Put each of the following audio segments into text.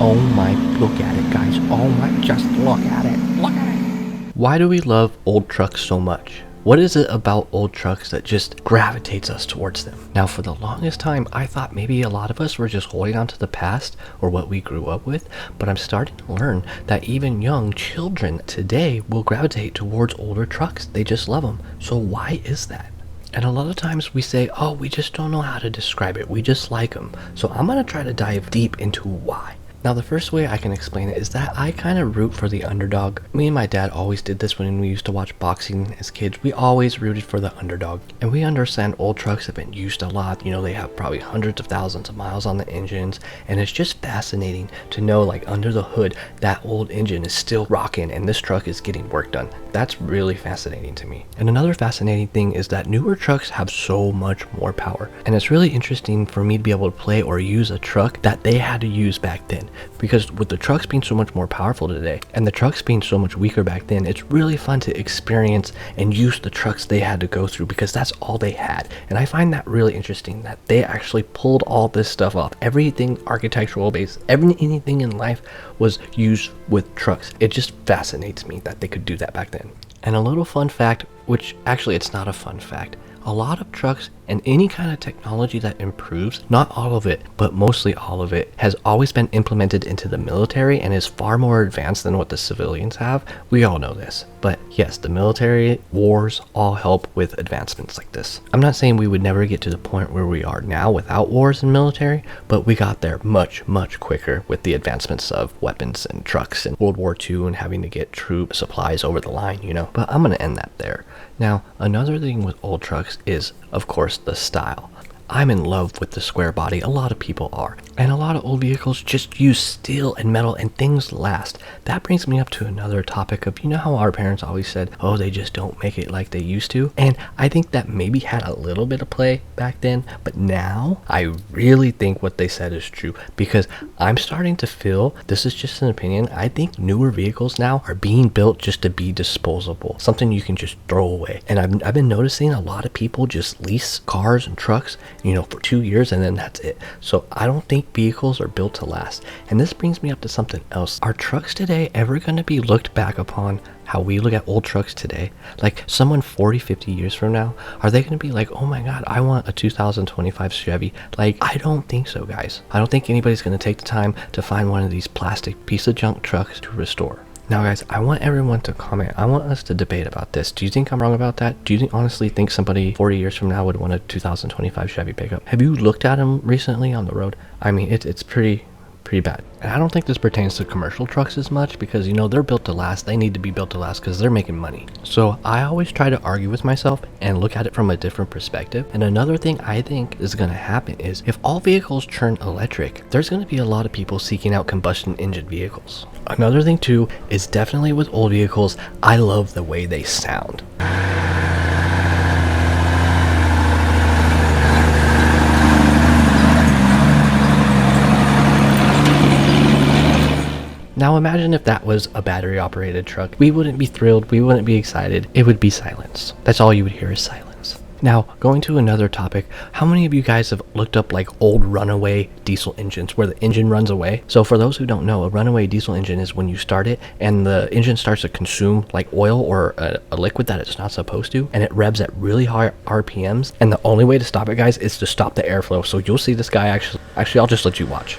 Oh my, look at it, guys. Oh my, just look at it. Look at it. Why do we love old trucks so much? What is it about old trucks that just gravitates us towards them? Now, for the longest time, I thought maybe a lot of us were just holding on to the past or what we grew up with, but I'm starting to learn that even young children today will gravitate towards older trucks. They just love them. So why is that? And a lot of times we say, oh, we just don't know how to describe it. We just like them. So I'm going to try to dive deep into why. Now, the first way I can explain it is that I kind of root for the underdog. Me and my dad always did this when we used to watch boxing as kids. We always rooted for the underdog. And we understand old trucks have been used a lot. You know, they have probably hundreds of thousands of miles on the engines. And it's just fascinating to know, like, under the hood, that old engine is still rocking and this truck is getting work done. That's really fascinating to me. And another fascinating thing is that newer trucks have so much more power. And it's really interesting for me to be able to play or use a truck that they had to use back then. Because with the trucks being so much more powerful today and the trucks being so much weaker back then, it's really fun to experience and use the trucks they had to go through because that's all they had. And I find that really interesting that they actually pulled all this stuff off. Everything architectural based, anything in life was used with trucks. It just fascinates me that they could do that back then. And a little fun fact, which actually it's not a fun fact, a lot of trucks and any kind of technology that improves, not all of it, but mostly all of it, has always been implemented into the military and is far more advanced than what the civilians have. We all know this. But yes, the military, wars, all help with advancements like this. I'm not saying we would never get to the point where we are now without wars and military, but we got there much, much quicker with the advancements of weapons and trucks and World War II and having to get troop supplies over the line, you know. But I'm going to end that there. Now, another thing with old trucks is, of course, the style. I'm in love with the square body. A lot of people are. And a lot of old vehicles just use steel and metal and things last. That brings me up to another topic of, you know how our parents always said, oh, they just don't make it like they used to? And I think that maybe had a little bit of play back then, but now I really think what they said is true because I'm starting to feel, this is just an opinion, I think newer vehicles now are being built just to be disposable. Something you can just throw away. And I've been noticing a lot of people just lease cars and trucks, you know, for 2 years and then that's it. So I don't think vehicles are built to last. And this brings me up to something else. Are trucks today ever going to be looked back upon how we look at old trucks today? Like someone 40, 50 years from now, are they going to be like, oh my God, I want a 2025 Chevy? Like, I don't think so, guys. I don't think anybody's going to take the time to find one of these plastic piece of junk trucks to restore. Now, guys, I want everyone to comment. I want us to debate about this. Do you think I'm wrong about that? Do you honestly think somebody 40 years from now would want a 2025 Chevy pickup? Have you looked at them recently on the road? I mean, it's pretty bad. And I don't think this pertains to commercial trucks as much because, you know, they're built to last. They need to be built to last because they're making money. So I always try to argue with myself and look at it from a different perspective. And another thing I think is going to happen is if all vehicles turn electric, there's going to be a lot of people seeking out combustion engine vehicles. Another thing too is definitely with old vehicles, I love the way they sound. Now imagine if that was a battery operated truck. We wouldn't be thrilled, we wouldn't be excited, it would be silence. That's all you would hear is silence. Now, going to another topic, how many of you guys have looked up like old runaway diesel engines where the engine runs away? So for those who don't know, a runaway diesel engine is when you start it and the engine starts to consume like oil or a liquid that it's not supposed to, and it revs at really high RPMs. And the only way to stop it, guys, is to stop the airflow. So you'll see this guy actually, I'll just let you watch.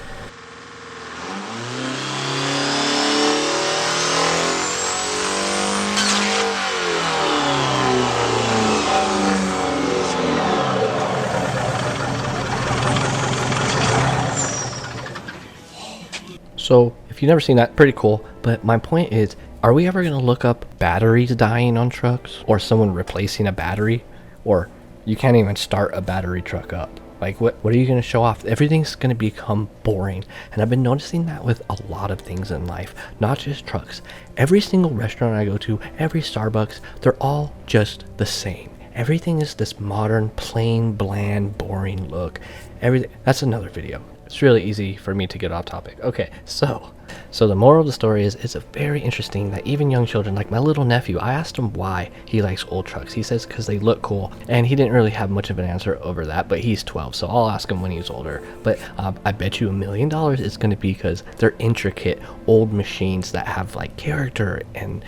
So if you've never seen that, pretty cool. But my point is, are we ever going to look up batteries dying on trucks or someone replacing a battery? Or you can't even start a battery truck up. Like what are you going to show off? Everything's going to become boring. And I've been noticing that with a lot of things in life, not just trucks. Every single restaurant I go to, every Starbucks, they're all just the same. Everything is this modern, plain, bland, boring look. Everything. That's another video. It's really easy for me to get off topic. Okay, so the moral of the story is it's a very interesting that even young children, like my little nephew, I asked him why he likes old trucks. He says because they look cool, and he didn't really have much of an answer over that, but he's 12, so I'll ask him when he's older. But I bet you $1 million it's going to be because they're intricate old machines that have like character and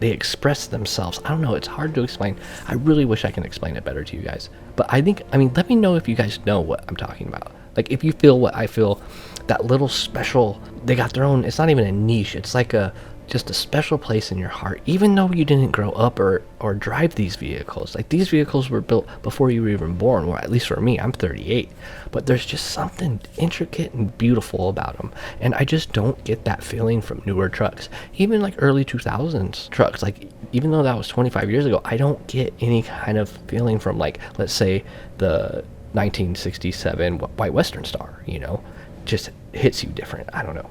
they express themselves. I don't know, it's hard to explain. I really wish I can explain it better to you guys. But I mean, let me know if you guys know what I'm talking about. Like if you feel what I feel, that little special, they got their own, it's not even a niche, it's like just a special place in your heart, even though you didn't grow up or drive these vehicles. Like these vehicles were built before you were even born, or at least for me, I'm 38. But there's just something intricate and beautiful about them, and I just don't get that feeling from newer trucks. Even like early 2000s trucks, like even though that was 25 years ago, I don't get any kind of feeling from, like, let's say the 1967 White Western Star, you know, just hits you different. I don't know.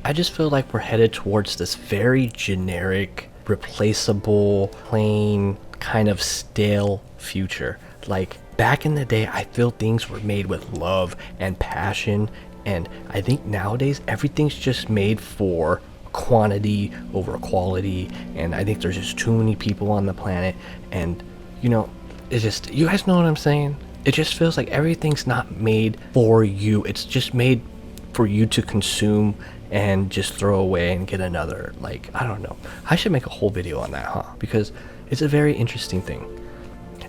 I just feel like we're headed towards this very generic, replaceable, plain, kind of stale future. Like back in the day, I feel things were made with love and passion, and I think nowadays everything's just made for quantity over quality, and I think there's just too many people on the planet, and you know, it's just, you guys know what I'm saying? It just feels like everything's not made for you. It's just made for you to consume and just throw away and get another. Like, I don't know. I should make a whole video on that, huh? Because it's a very interesting thing.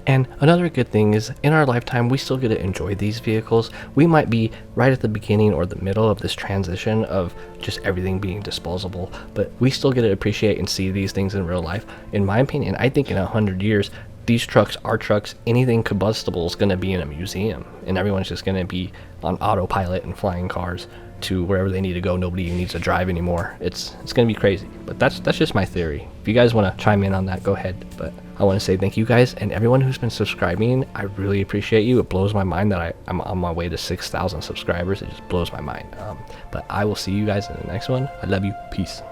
And another good thing is, in our lifetime, we still get to enjoy these vehicles. We might be right at the beginning or the middle of this transition of just everything being disposable, but we still get to appreciate and see these things in real life. In my opinion, I think in 100 years, these trucks, our trucks, anything combustible is going to be in a museum, and everyone's just going to be on autopilot and flying cars to wherever they need to go. Nobody even needs to drive anymore. It's going to be crazy, but that's just my theory. If you guys want to chime in on that, go ahead. But I want to say thank you guys, and everyone who's been subscribing. I really appreciate you. It blows my mind that I'm on my way to 6,000 subscribers. It just blows my mind. But I will see you guys in the next one. I love you. Peace.